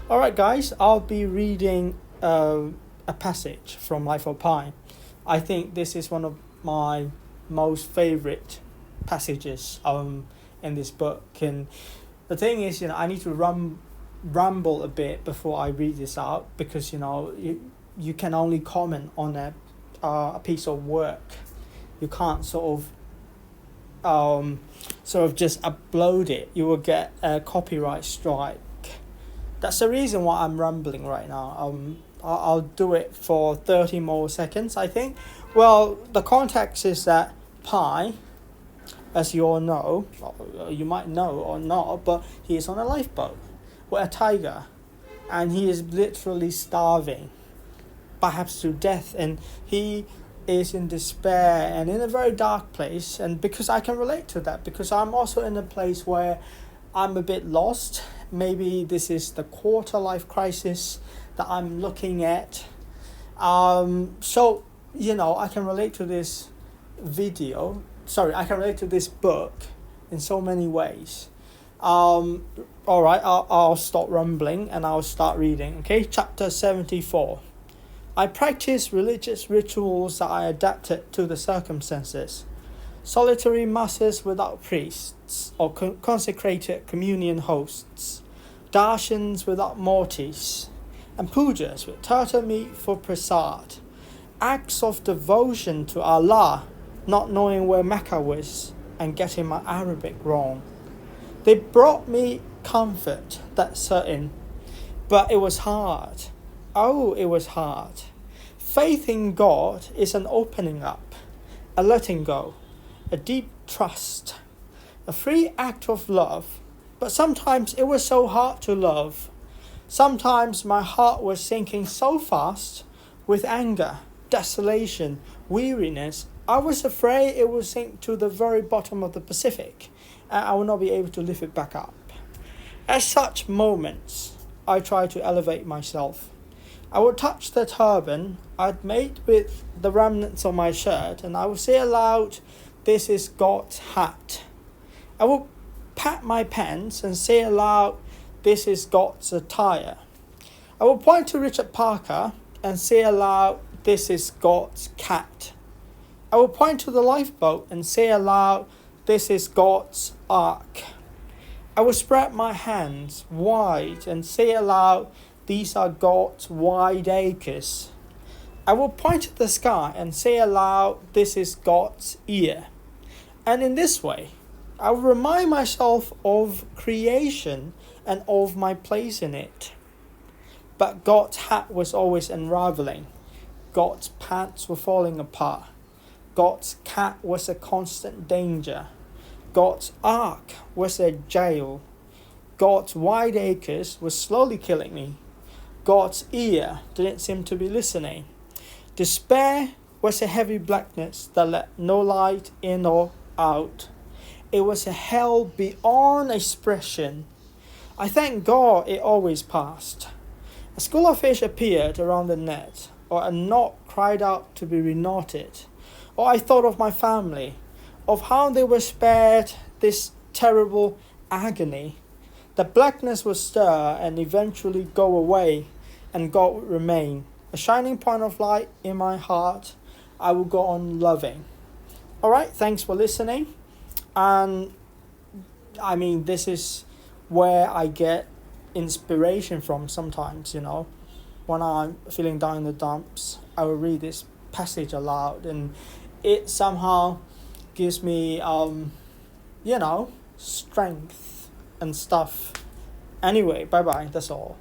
All right, guys, I'll be reading a passage from Life of Pi. I think this is one of my most favorite passages in this book. And the thing is, I need to ramble a bit before I read this out because, you can only comment on a piece of work. You can't sort of just upload it. You will get a copyright strike. That's the reason why I'm rambling right now. I'll do it for 30 more seconds, I think. Well, the context is that Pi, as you all know, or you might know or not, but he is on a lifeboat with a tiger, and he is literally starving, perhaps to death, and he is in despair and in a very dark place. And because I can relate to that, because I'm also in a place where I'm a bit lost. Maybe this is the quarter life crisis that I'm looking at. So I can relate to this I can relate to this book in so many ways. All right, I'll stop rumbling and I'll start reading. Okay, chapter 74. I practice religious rituals that I adapted to the circumstances. Solitary masses without priests, or consecrated communion hosts, darshans without mortis, and pujas with turtle meat for prasad, acts of devotion to Allah, not knowing where Mecca was, and getting my Arabic wrong. They brought me comfort, that's certain, but it was hard. Oh, it was hard. Faith in God is an opening up, a letting go, a deep trust, a free act of love. But sometimes it was so hard to love. Sometimes my heart was sinking so fast with anger, desolation, weariness. I was afraid it would sink to the very bottom of the Pacific and I would not be able to lift it back up. At such moments, I try to elevate myself. I would touch the turban I'd made with the remnants of my shirt and I would say aloud, "This is God's hat." I would pat my pants and say aloud, "This is God's attire." I would point to Richard Parker and say aloud, "This is God's cat." I would point to the lifeboat and say aloud, "This is God's ark." I would spread my hands wide and say aloud, "These are God's wide acres." I will point to the sky and say aloud, "This is God's ear." And in this way, I will remind myself of creation and of my place in it. But God's hat was always unraveling. God's pants were falling apart. God's cat was a constant danger. God's ark was a jail. God's wide acres was slowly killing me. God's ear didn't seem to be listening. Despair was a heavy blackness that let no light in or out. It was a hell beyond expression. I thank God it always passed. A school of fish appeared around the net, or a knot cried out to be reknotted. Or I thought of my family, of how they were spared this terrible agony. The blackness would stir and eventually go away, and God would remain. A shining point of light in my heart, I will go on loving. Alright, thanks for listening. And this is where I get inspiration from sometimes, When I'm feeling down in the dumps, I will read this passage aloud and it somehow gives me, strength and stuff. Anyway, bye-bye, that's all.